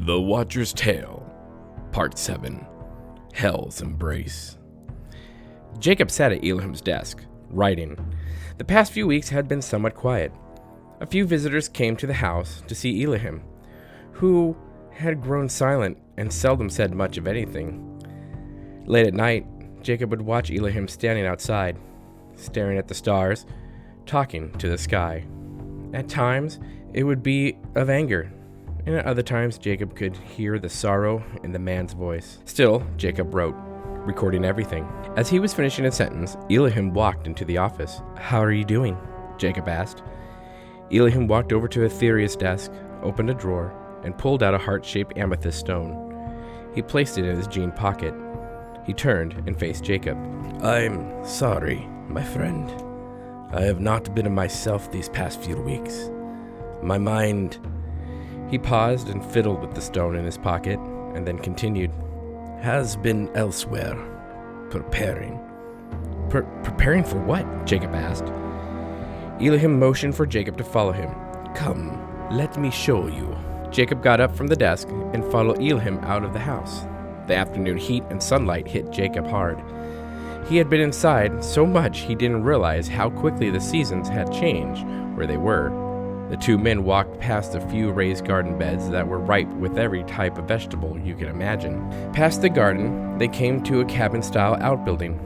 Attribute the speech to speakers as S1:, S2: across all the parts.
S1: The Watcher's Tale, Part 7, Hell's Embrace. Jacob sat at Elohim's desk, writing. The past few weeks had been somewhat quiet. A few visitors came to the house to see Elohim, who had grown silent and seldom said much of anything. Late at night, Jacob would watch Elohim standing outside, staring at the stars, talking to the sky. At times, it would be of anger, and at other times Jacob could hear the sorrow in the man's voice. Still, Jacob wrote, recording everything. As he was finishing a sentence, Elohim walked into the office. "How are you doing?" Jacob asked. Elohim walked over to Atheria's desk, opened a drawer, and pulled out a heart-shaped amethyst stone. He placed it in his jean pocket. He turned and faced Jacob. "I'm sorry, my friend. I have not been myself these past few weeks. My mind..." He paused and fiddled with the stone in his pocket, and then continued, "has been elsewhere, preparing." Preparing for what?" Jacob asked. Elohim motioned for Jacob to follow him. "Come, let me show you." Jacob got up from the desk and followed Elohim out of the house. The afternoon heat and sunlight hit Jacob hard. He had been inside so much he didn't realize how quickly the seasons had changed where they were. The two men walked past a few raised garden beds that were ripe with every type of vegetable you could imagine. Past the garden, they came to a cabin-style outbuilding.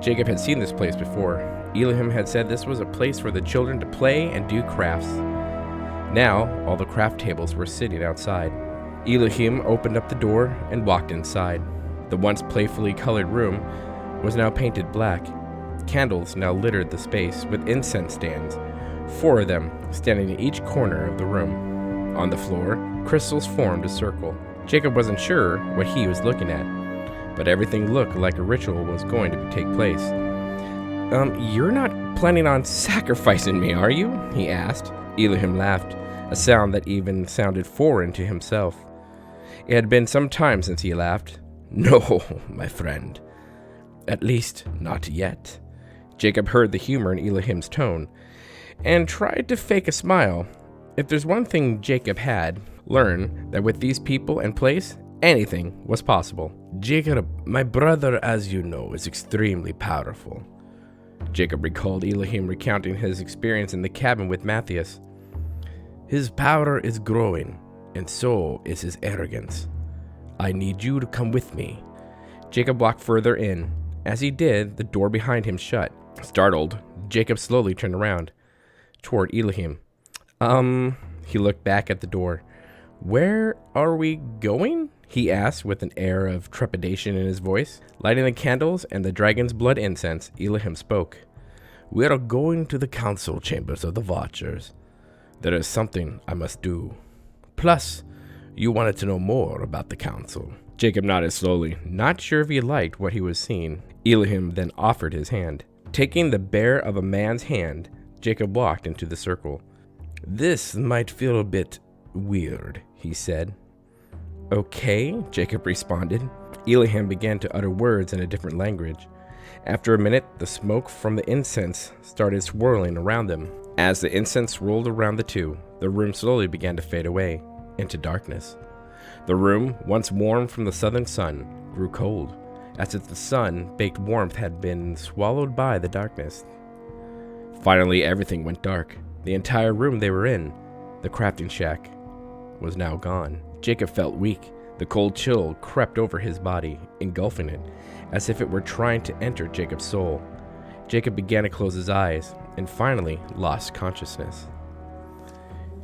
S1: Jacob had seen this place before. Elohim had said this was a place for the children to play and do crafts. Now, all the craft tables were sitting outside. Elohim opened up the door and walked inside. The once playfully colored room was now painted black. Candles now littered the space with incense stands, 4 of them standing in each corner of the room. On the floor, crystals formed a circle. Jacob wasn't sure what he was looking at, but everything looked like a ritual was going to take place. You're not planning on sacrificing me, are you?" he asked. Elohim laughed, a sound that even sounded foreign to himself. It had been some time since he laughed. "No, my friend. At least, not yet." Jacob heard the humor in Elohim's tone and tried to fake a smile. If there's one thing Jacob had learned, that with these people and place, anything was possible. "Jacob, my brother, as you know, is extremely powerful." Jacob recalled Elohim recounting his experience in the cabin with Matthias. "His power is growing, and so is his arrogance. I need you to come with me." Jacob walked further in. As he did, the door behind him shut. Startled, Jacob slowly turned around toward Elohim. He looked back at the door. "Where are we going?" he asked with an air of trepidation in his voice. Lighting the candles and the dragon's blood incense, Elohim spoke. "We are going to the council chambers of the Watchers. There is something I must do. Plus, you wanted to know more about the council." Jacob nodded slowly, not sure if he liked what he was seeing. Elohim then offered his hand. Taking the bare of a man's hand, Jacob walked into the circle. "This might feel a bit weird," he said. "Okay," Jacob responded. Elohim began to utter words in a different language. After a minute, the smoke from the incense started swirling around them. As the incense rolled around the two, the room slowly began to fade away into darkness. The room, once warm from the southern sun, grew cold, as if the sun-baked warmth had been swallowed by the darkness. Finally, everything went dark. The entire room they were in, the crafting shack, was now gone. Jacob felt weak. The cold chill crept over his body, engulfing it, as if it were trying to enter Jacob's soul. Jacob began to close his eyes, and finally lost consciousness.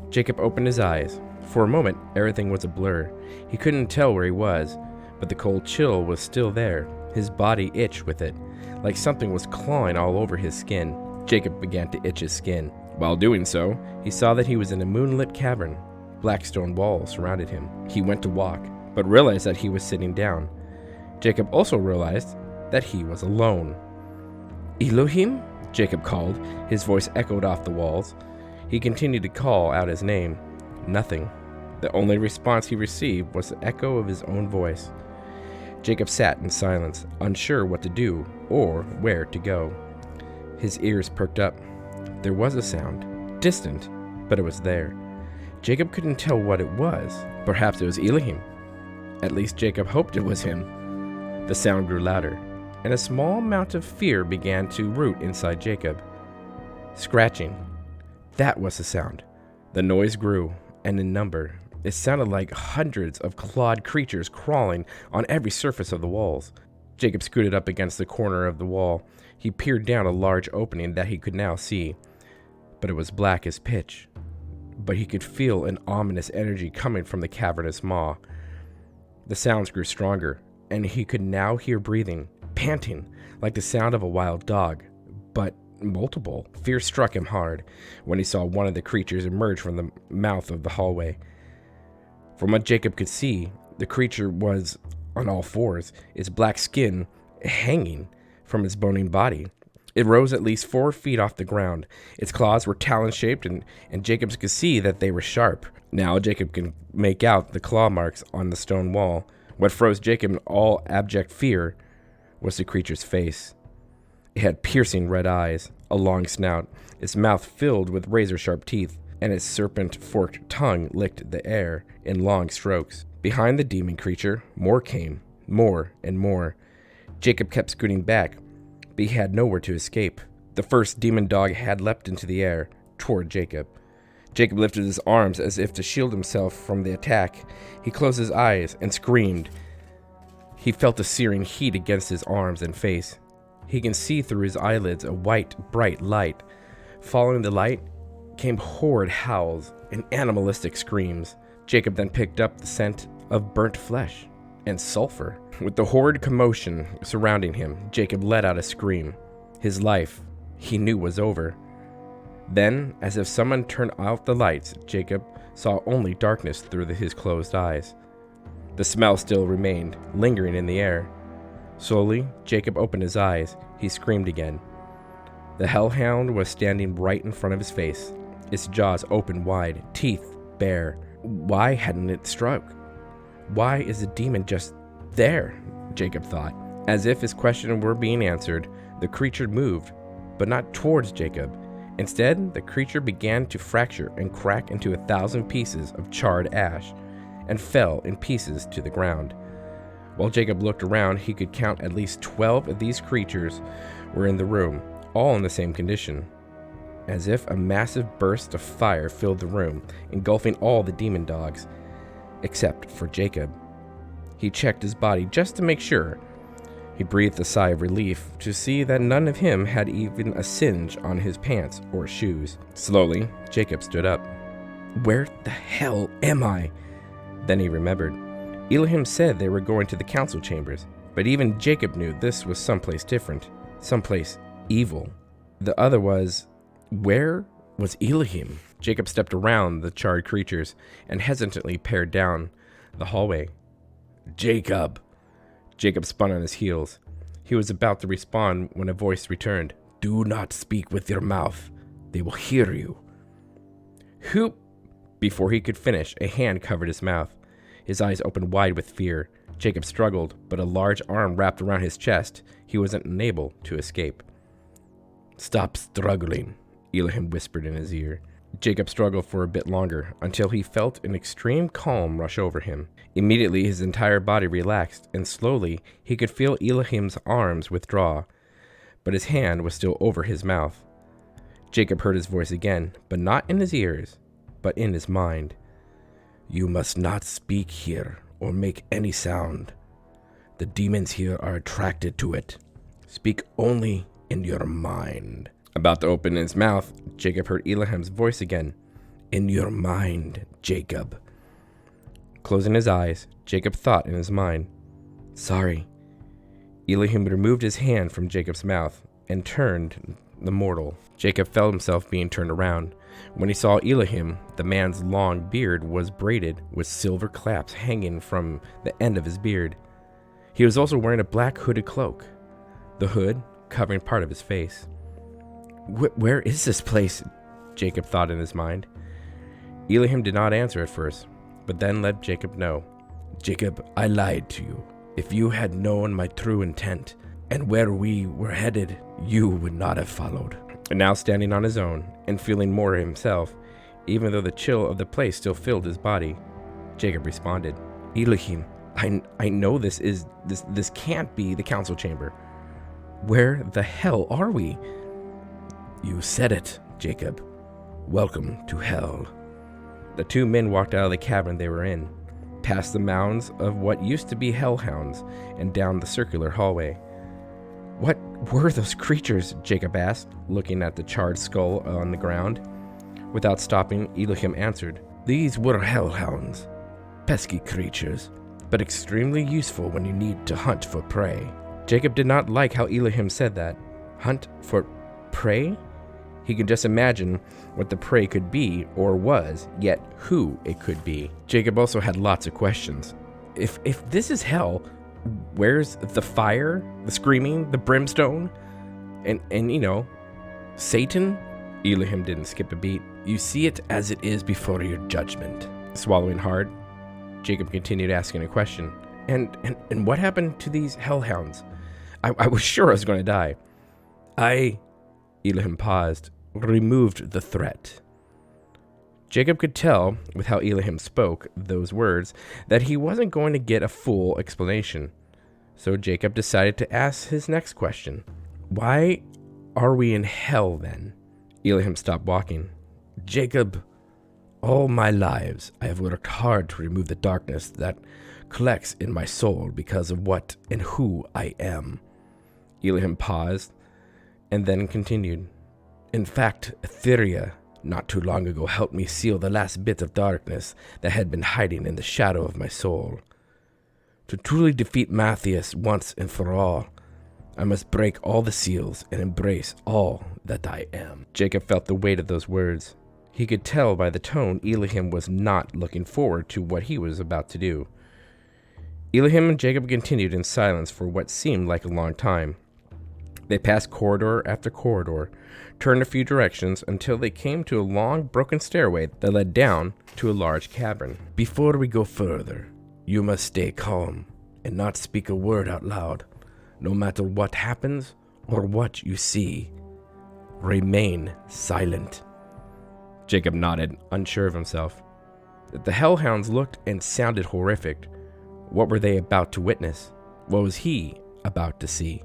S1: Jacob opened his eyes. For a moment, everything was a blur. He couldn't tell where he was, but the cold chill was still there. His body itched with it, like something was clawing all over his skin. Jacob began to itch his skin. While doing so, he saw that he was in a moonlit cavern. Black stone walls surrounded him. He went to walk, but realized that he was sitting down. Jacob also realized that he was alone. "Elohim?" Jacob called. His voice echoed off the walls. He continued to call out his name. Nothing. The only response he received was the echo of his own voice. Jacob sat in silence, unsure what to do or where to go. His ears perked up. There was a sound, distant, but it was there. Jacob couldn't tell what it was. Perhaps it was Elohim. At least Jacob hoped it was him. The sound grew louder, and a small amount of fear began to root inside Jacob. Scratching. That was the sound. The noise grew, and in number. It sounded like hundreds of clawed creatures crawling on every surface of the walls. Jacob scooted up against the corner of the wall. He peered down a large opening that he could now see, but it was black as pitch. But he could feel an ominous energy coming from the cavernous maw. The sounds grew stronger, and he could now hear breathing, panting, like the sound of a wild dog, but multiple. Fear struck him hard when he saw one of the creatures emerge from the mouth of the hallway. From what Jacob could see, the creature was on all fours, its black skin hanging from its boning body. It rose at least 4 feet off the ground. Its claws were talon-shaped, and Jacob could see that they were sharp. Now Jacob could make out the claw marks on the stone wall. What froze Jacob in all abject fear was the creature's face. It had piercing red eyes, a long snout, its mouth filled with razor-sharp teeth, and its serpent-forked tongue licked the air in long strokes. Behind the demon creature, more came, more and more. Jacob kept scooting back, but he had nowhere to escape. The first demon dog had leapt into the air, toward Jacob. Jacob lifted his arms as if to shield himself from the attack. He closed his eyes and screamed. He felt the searing heat against his arms and face. He could see through his eyelids a white, bright light. Following the light came horrid howls and animalistic screams. Jacob then picked up the scent of burnt flesh and sulfur. With the horrid commotion surrounding him, Jacob let out a scream. His life, he knew, was over. Then, as if someone turned out the lights, Jacob saw only darkness through his closed eyes. The smell still remained, lingering in the air. Slowly, Jacob opened his eyes. He screamed again. The hellhound was standing right in front of his face, its jaws open wide, teeth bare. Why hadn't it struck? Why is the demon just there? Jacob thought. As if his question were being answered, the creature moved, but not towards Jacob. Instead, the creature began to fracture and crack into 1,000 pieces of charred ash, and fell in pieces to the ground. While Jacob looked around, he could count at least 12 of these creatures were in the room, all in the same condition. As if a massive burst of fire filled the room, engulfing all the demon dogs, except for Jacob. He checked his body just to make sure. He breathed a sigh of relief to see that none of him had even a singe on his pants or shoes. Slowly, Jacob stood up. Where the hell am I? Then he remembered. Elohim said they were going to the council chambers, but even Jacob knew this was someplace different, someplace evil. The other was, where was Elohim? Jacob stepped around the charred creatures and hesitantly peered down the hallway. Jacob! Jacob spun on his heels. He was about to respond when a voice returned. Do not speak with your mouth. They will hear you. Who? Before he could finish, a hand covered his mouth. His eyes opened wide with fear. Jacob struggled, but a large arm wrapped around his chest. He was unable to escape. Stop struggling, Elohim whispered in his ear. Jacob struggled for a bit longer, until he felt an extreme calm rush over him. Immediately, his entire body relaxed, and slowly, he could feel Elohim's arms withdraw, but his hand was still over his mouth. Jacob heard his voice again, but not in his ears, but in his mind. You must not speak here, or make any sound. The demons here are attracted to it. Speak only in your mind. About to open his mouth, Jacob heard Elohim's voice again. In your mind, Jacob. Closing his eyes, Jacob thought in his mind, sorry. Elohim removed his hand from Jacob's mouth and turned the mortal. Jacob felt himself being turned around. When he saw Elohim, the man's long beard was braided with silver claps hanging from the end of his beard. He was also wearing a black hooded cloak, the hood covering part of his face. Where is this place? Jacob thought in his mind. Elohim did not answer at first, but then let Jacob know. Jacob, I lied to you. If you had known my true intent and where we were headed, you would not have followed. And now standing on his own and feeling more himself, even though the chill of the place still filled his body. Jacob responded, Elohim, I know this can't be the council chamber. Where the hell are we? You said it, Jacob. Welcome to hell. The two men walked out of the cavern they were in, past the mounds of what used to be hellhounds, and down the circular hallway. What were those creatures? Jacob asked, looking at the charred skull on the ground. Without stopping, Elohim answered, These were hellhounds. Pesky creatures, but extremely useful when you need to hunt for prey. Jacob did not like how Elohim said that. Hunt for prey? He could just imagine what the prey could be or was, yet who it could be. Jacob also had lots of questions. If this is hell, where's the fire, the screaming, the brimstone, and Satan? Elohim didn't skip a beat. You see it as it is before your judgment. Swallowing hard, Jacob continued asking a question. And what happened to these hellhounds? I was sure I was going to die. Elohim paused, removed the threat. Jacob could tell, with how Elohim spoke those words, that he wasn't going to get a full explanation. So Jacob decided to ask his next question. Why are we in hell then? Elohim stopped walking. Jacob, all my lives I have worked hard to remove the darkness that collects in my soul because of what and who I am. Elohim paused and then continued. In fact, Atheria, not too long ago, helped me seal the last bit of darkness that had been hiding in the shadow of my soul. To truly defeat Matthias once and for all, I must break all the seals and embrace all that I am. Jacob felt the weight of those words. He could tell by the tone Elohim was not looking forward to what he was about to do. Elohim and Jacob continued in silence for what seemed like a long time. They passed corridor after corridor, turned a few directions until they came to a long, broken stairway that led down to a large cavern. Before we go further, you must stay calm and not speak a word out loud, no matter what happens or what you see. Remain silent. Jacob nodded, unsure of himself. The hellhounds looked and sounded horrific. What were they about to witness? What was he about to see?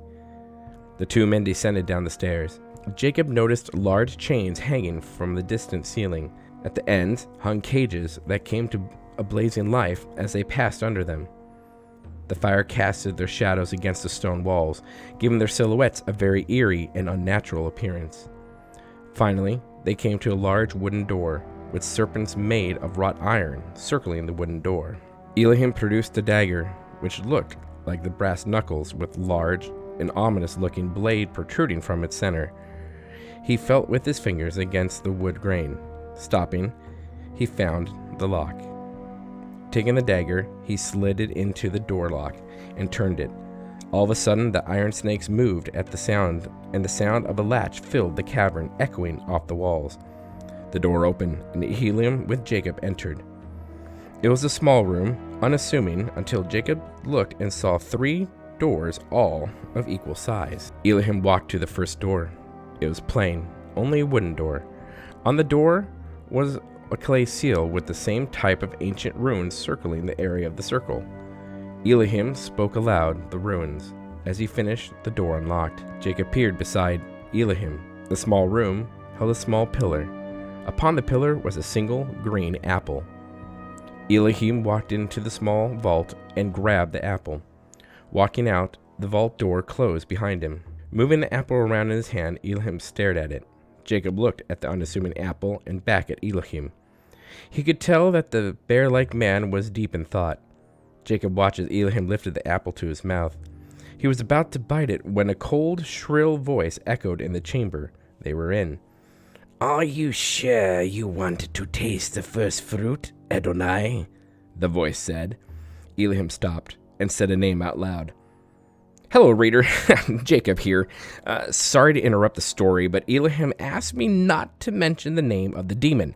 S1: The two men descended down the stairs. Jacob noticed large chains hanging from the distant ceiling. At the ends hung cages that came to a blazing life as they passed under them. The fire casted their shadows against the stone walls, giving their silhouettes a very eerie and unnatural appearance. Finally, they came to a large wooden door, with serpents made of wrought iron circling the wooden door. Elohim produced a dagger, which looked like the brass knuckles with large and ominous-looking blade protruding from its center. He felt with his fingers against the wood grain. Stopping, he found the lock. Taking the dagger, he slid it into the door lock and turned it. All of a sudden, the iron snakes moved at the sound, and the sound of a latch filled the cavern, echoing off the walls. The door opened, and Elohim with Jacob entered. It was a small room, unassuming, until Jacob looked and saw 3 doors, all of equal size. Elohim walked to the first door. It was plain, only a wooden door. On the door was a clay seal with the same type of ancient runes circling the area of the circle. Elohim spoke aloud the runes. As he finished, the door unlocked. Jacob peered beside Elohim. The small room held a small pillar. Upon the pillar was a single green apple. Elohim walked into the small vault and grabbed the apple. Walking out, the vault door closed behind him. Moving the apple around in his hand, Elohim stared at it. Jacob looked at the unassuming apple and back at Elohim. He could tell that the bear-like man was deep in thought. Jacob watched as Elohim lifted the apple to his mouth. He was about to bite it when a cold, shrill voice echoed in the chamber they were in. Are you sure you wanted to taste the first fruit, Adonai? The voice said. Elohim stopped and said a name out loud. Hello, reader. Jacob here. Sorry to interrupt the story, but Elohim asked me not to mention the name of the demon.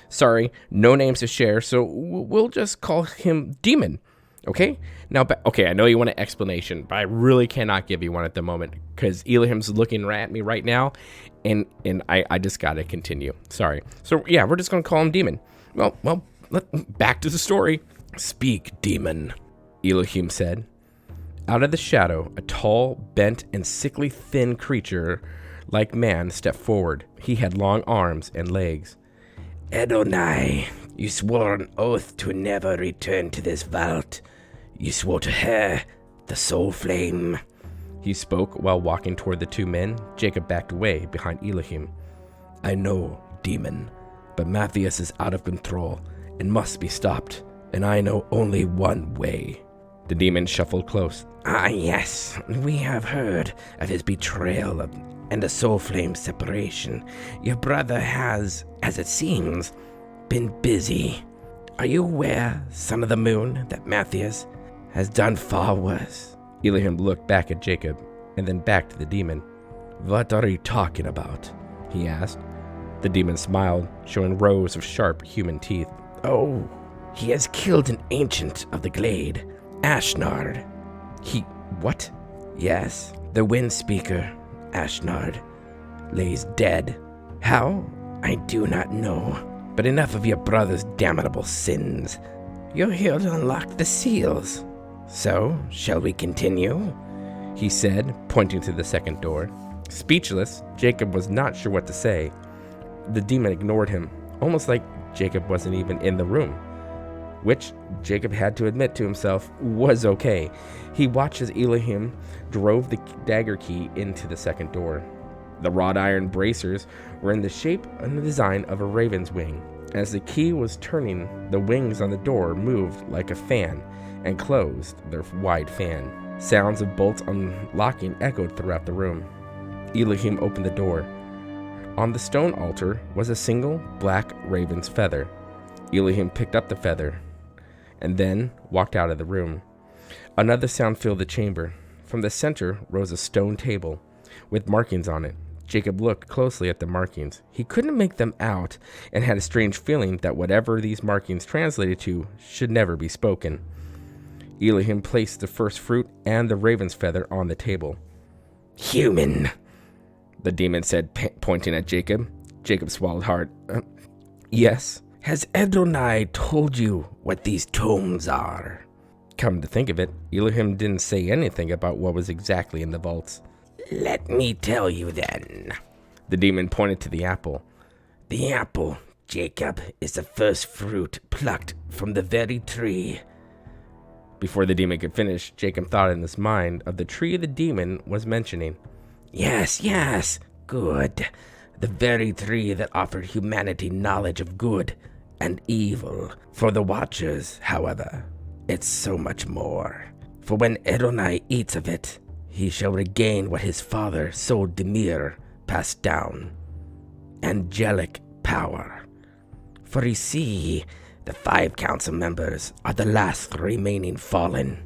S1: Sorry, no names to share, so we'll just call him Demon. Okay? Now, I know you want an explanation, but I really cannot give you one at the moment, because Elohim's looking at me right now, And I just gotta continue. Sorry. So yeah, we're just gonna call him Demon. Well, back to the story. Speak, Demon, Elohim said. Out of the shadow, a tall, bent, and sickly thin creature like man stepped forward. He had long arms and legs.
S2: Adonai, you swore an oath to never return to this vault. You swore to her, the soul flame.
S1: He spoke while walking toward the two men. Jacob backed away behind Elohim.
S2: I know, Demon, but Matthias is out of control and must be stopped, and I know only one way.
S1: The demon shuffled close.
S2: Ah, yes, we have heard of his betrayal and the soul flame separation. Your brother has, as it seems, been busy. Are you aware, son of the moon, that Matthias has done far worse?
S1: Elohim looked back at Jacob and then back to the demon.
S2: What are you talking about?
S1: He asked. The demon smiled, showing rows of sharp human teeth.
S2: Oh, he has killed an ancient of the glade, Ashnard.
S1: What?
S2: Yes, the wind speaker, Ashnard, lays dead. How? I do not know. But enough of your brother's damnable sins. You're here to unlock the seals. So, shall we continue?
S1: He said, pointing to the second door. Speechless, Jacob was not sure what to say. The demon ignored him, almost like Jacob wasn't even in the room, which Jacob had to admit to himself was okay. He watched as Elohim drove the dagger key into the second door. The wrought iron bracers were in the shape and the design of a raven's wing. As the key was turning, the wings on the door moved like a fan and closed their wide fan. Sounds of bolts unlocking echoed throughout the room. Elohim opened the door. On the stone altar was a single black raven's feather. Elohim picked up the feather and then walked out of the room. Another sound filled the chamber. From the center rose a stone table with markings on it. Jacob looked closely at the markings. He couldn't make them out and had a strange feeling that whatever these markings translated to should never be spoken. Elohim placed the first fruit and the raven's feather on the table.
S2: Human,
S1: the demon said, pointing at Jacob. Jacob swallowed hard. Yes.
S2: Has Adonai told you what these tomes are?
S1: Come to think of it, Elohim didn't say anything about what was exactly in the vaults.
S2: Let me tell you then.
S1: The demon pointed to the apple.
S2: The apple, Jacob, is the first fruit plucked from the very tree.
S1: Before the demon could finish, Jacob thought in his mind of the tree the demon was mentioning.
S2: Yes, good. The very tree that offered humanity knowledge of good and evil. For the Watchers, however, it's so much more. For when Adonai eats of it, he shall regain what his father, Sol Demir, passed down. Angelic power. For you see, the 5 council members are the last remaining fallen.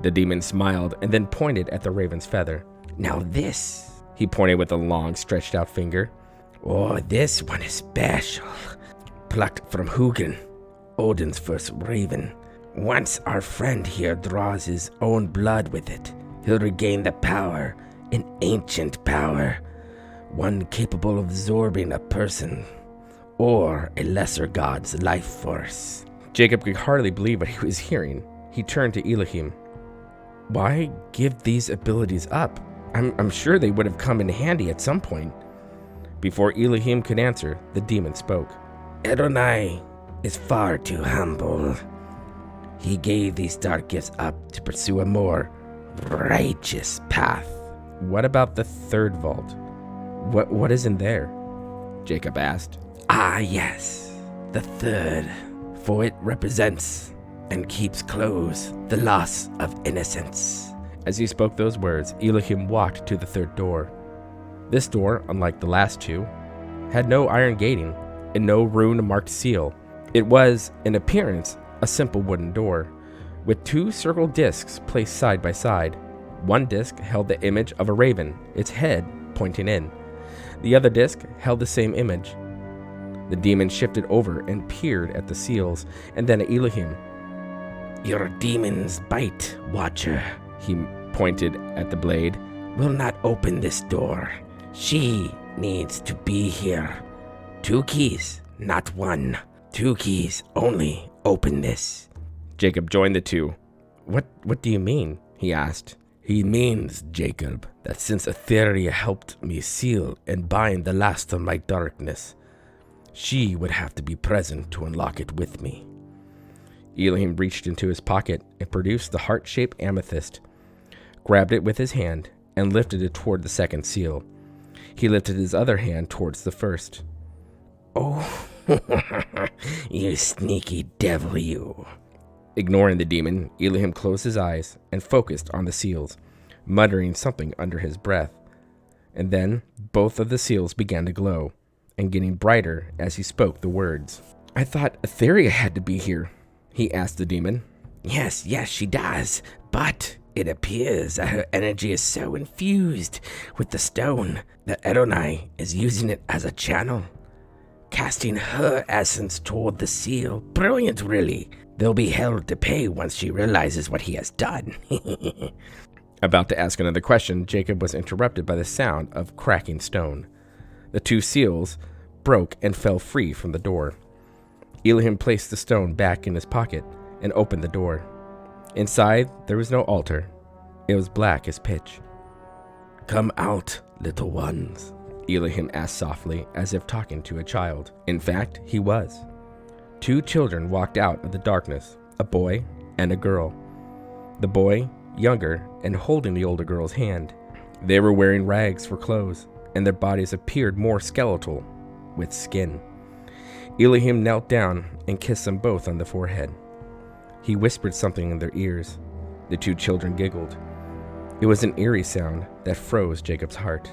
S1: The demon smiled and then pointed at the raven's feather.
S2: Now this,
S1: he pointed with a long, stretched out finger.
S2: Oh, this one is special. Plucked from Hugin, Odin's first raven. Once our friend here draws his own blood with it, he'll regain the power, an ancient power, one capable of absorbing a person or a lesser god's life force.
S1: Jacob could hardly believe what he was hearing. He turned to Elohim. Why give these abilities up? I'm sure they would have come in handy at some point. Before Elohim could answer, the demon spoke.
S2: Adonai is far too humble. He gave these dark gifts up to pursue a more righteous path.
S1: What about the third vault? What is in there? Jacob asked.
S2: Ah, yes, the third, for it represents and keeps close the loss of innocence.
S1: As he spoke those words, Elohim walked to the third door. This door, unlike the last two, had no iron gating and no rune-marked seal. It was, in appearance, a simple wooden door, with 2 circle discs placed side by side. One disc held the image of a raven, its head pointing in. The other disc held the same image. The demon shifted over and peered at the seals, and then at Elohim.
S2: Your demon's bite, Watcher,
S1: he pointed at the blade,
S2: will not open this door. She needs to be here. 2 keys, not 1. 2 keys only open this.
S1: Jacob joined the two. What do you mean? He asked.
S2: He means, Jacob, that since Atheria helped me seal and bind the last of my darkness, she would have to be present to unlock it with me.
S1: Elohim reached into his pocket and produced the heart-shaped amethyst, grabbed it with his hand, and lifted it toward the second seal. He lifted his other hand towards the first.
S2: Oh, you sneaky devil, you.
S1: Ignoring the demon, Elohim closed his eyes and focused on the seals, muttering something under his breath. And then both of the seals began to glow, and getting brighter as he spoke the words. I thought Atheria had to be here, he asked the demon.
S2: Yes, she does, but it appears that her energy is so infused with the stone that Adonai is using it as a channel, casting her essence toward the seal. Brilliant, really. They'll be held to pay once she realizes what he has done.
S1: About to ask another question, Jacob was interrupted by the sound of cracking stone. The 2 seals broke and fell free from the door. Elohim placed the stone back in his pocket and opened the door. Inside, there was no altar. It was black as pitch.
S2: Come out, little ones,
S1: Elohim asked softly, as if talking to a child. In fact, he was. 2 children walked out of the darkness, a boy and a girl. The boy, younger, and holding the older girl's hand. They were wearing rags for clothes, and their bodies appeared more skeletal, with skin. Elohim knelt down and kissed them both on the forehead. He whispered something in their ears. The 2 children giggled. It was an eerie sound that froze Jacob's heart.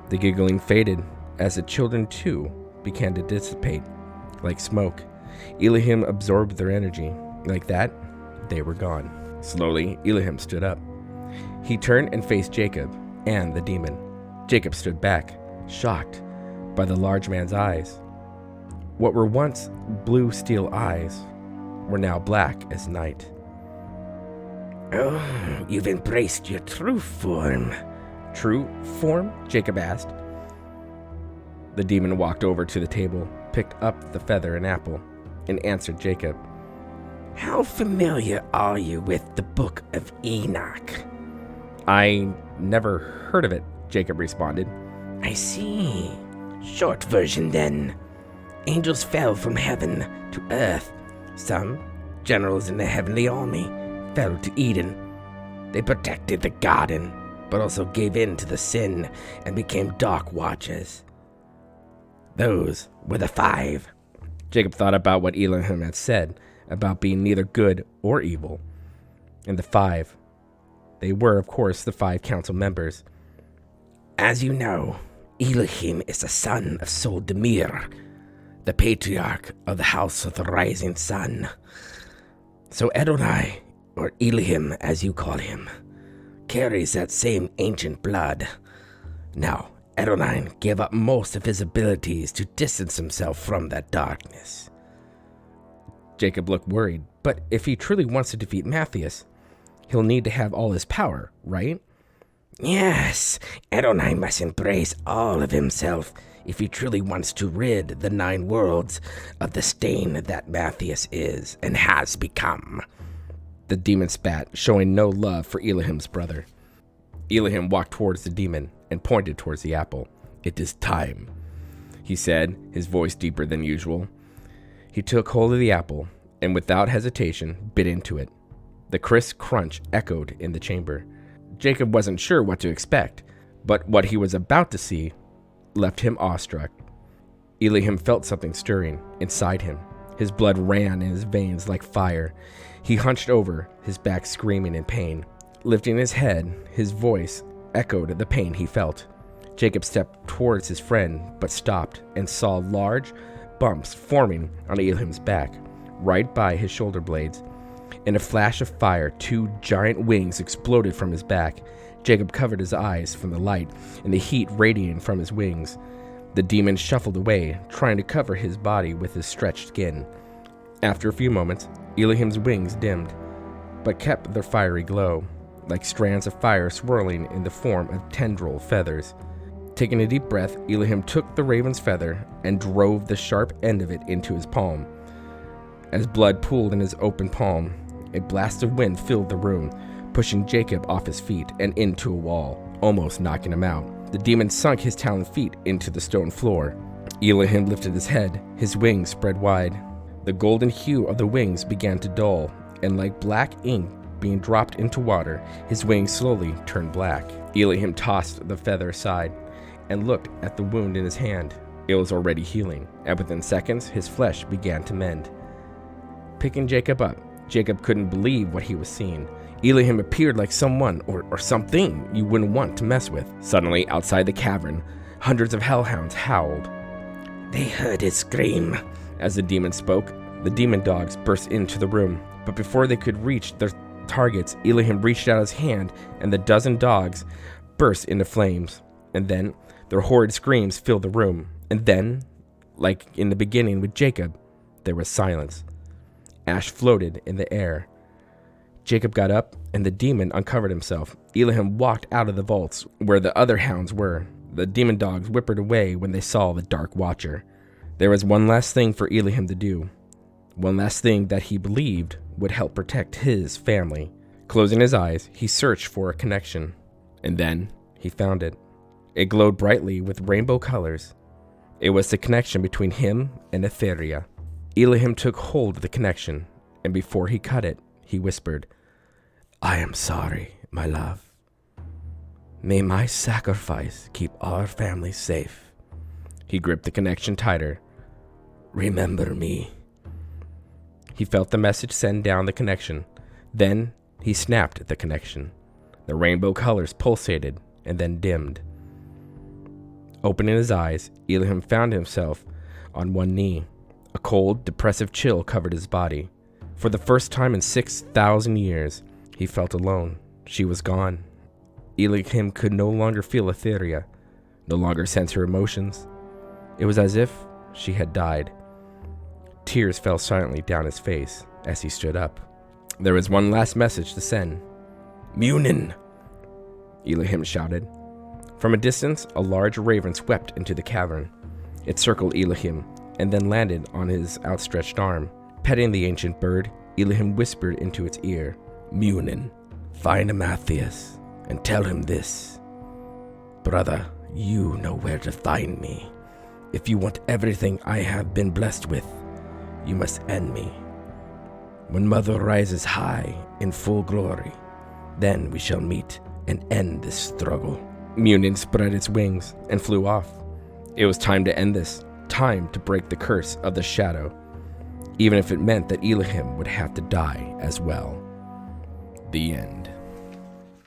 S1: The giggling faded as the children too began to dissipate like smoke. Elohim absorbed their energy. Like that, they were gone. Slowly, Elohim stood up. He turned and faced Jacob and the demon. Jacob stood back, shocked by the large man's eyes. What were once blue steel eyes were now black as night.
S2: Oh, you've embraced your true form.
S1: True form? Jacob asked. The demon walked over to the table, picked up the feather and apple, and answered Jacob.
S2: How familiar are you with the Book of Enoch?
S1: I never heard of it, Jacob responded.
S2: I see. Short version then. Angels fell from heaven to earth. Some, generals in the heavenly army, fell to Eden. They protected the garden, but also gave in to the sin and became dark watchers. Those were the 5.
S1: Jacob thought about what Elohim had said about being neither good or evil. And the 5. They were, of course, the 5 council members.
S2: As you know, Elohim is the son of Sol Demir, the patriarch of the house of the rising sun. So Adonai, or Elohim as you call him, carries that same ancient blood. Now, Adonai gave up most of his abilities to distance himself from that darkness.
S1: Jacob looked worried, but if he truly wants to defeat Matthias, he'll need to have all his power, right?
S2: Yes, Adonai must embrace all of himself if he truly wants to rid the 9 worlds of the stain that Matthias is and has become.
S1: The demon spat, showing no love for Elohim's brother. Elohim walked towards the demon and pointed towards the apple. It is time, he said, his voice deeper than usual. He took hold of the apple and without hesitation bit into it. The crisp crunch echoed in the chamber. Jacob wasn't sure what to expect, but what he was about to see left him awestruck. Elohim felt something stirring inside him. His blood ran in his veins like fire. He hunched over, his back screaming in pain. Lifting his head, his voice echoed the pain he felt. Jacob stepped towards his friend, but stopped and saw large bumps forming on Elohim's back, right by his shoulder blades. In a flash of fire, 2 giant wings exploded from his back. Jacob covered his eyes from the light and the heat radiating from his wings. The demon shuffled away, trying to cover his body with his stretched skin. After a few moments, Elohim's wings dimmed, but kept their fiery glow, like strands of fire swirling in the form of tendril feathers. Taking a deep breath, Elohim took the raven's feather and drove the sharp end of it into his palm. As blood pooled in his open palm, a blast of wind filled the room, pushing Jacob off his feet and into a wall, almost knocking him out. The demon sunk his taloned feet into the stone floor. Elohim lifted his head, his wings spread wide. The golden hue of the wings began to dull, and like black ink being dropped into water, his wings slowly turned black. Elohim tossed the feather aside and looked at the wound in his hand. It was already healing, and within seconds, his flesh began to mend. Picking Jacob up, Jacob couldn't believe what he was seeing. Elohim appeared like someone or something you wouldn't want to mess with. Suddenly, outside the cavern, hundreds of hellhounds howled.
S2: They heard his scream.
S1: As the demon spoke, the demon dogs burst into the room, but before they could reach their targets, Elohim reached out his hand, and the dozen dogs burst into flames. And then, their horrid screams filled the room. And then, like in the beginning with Jacob, there was silence. Ash floated in the air. Jacob got up, and the demon uncovered himself. Elohim walked out of the vaults where the other hounds were. The demon dogs whimpered away when they saw the Dark Watcher. There was one last thing for Elohim to do. One last thing that he believed would help protect his family. Closing his eyes, he searched for a connection. And then, he found it. It glowed brightly with rainbow colors. It was the connection between him and Atheria. Elohim took hold of the connection, and before he cut it, he whispered, "I am sorry, my love. May my sacrifice keep our family safe." He gripped the connection tighter. "Remember me." He felt the message send down the connection. Then he snapped the connection. The rainbow colors pulsated and then dimmed. Opening his eyes, Elohim found himself on one knee. A cold, depressive chill covered his body. For the first time in 6,000 years, he felt alone. She was gone. Elohim could no longer feel Atheria, no longer sense her emotions. It was as if she had died. Tears fell silently down his face as he stood up. There was one last message to send. "Munin!" Elohim shouted. From a distance, a large raven swept into the cavern. It circled Elohim and then landed on his outstretched arm. Petting the ancient bird, Elohim whispered into its ear, "Munin, find Matthias and tell him this. Brother, you know where to find me. If you want everything I have been blessed with, you must end me. When Mother rises high in full glory, then we shall meet and end this struggle." Munin spread its wings and flew off. It was time to end this, time to break the curse of the shadow, even if it meant that Elohim would have to die as well. The end.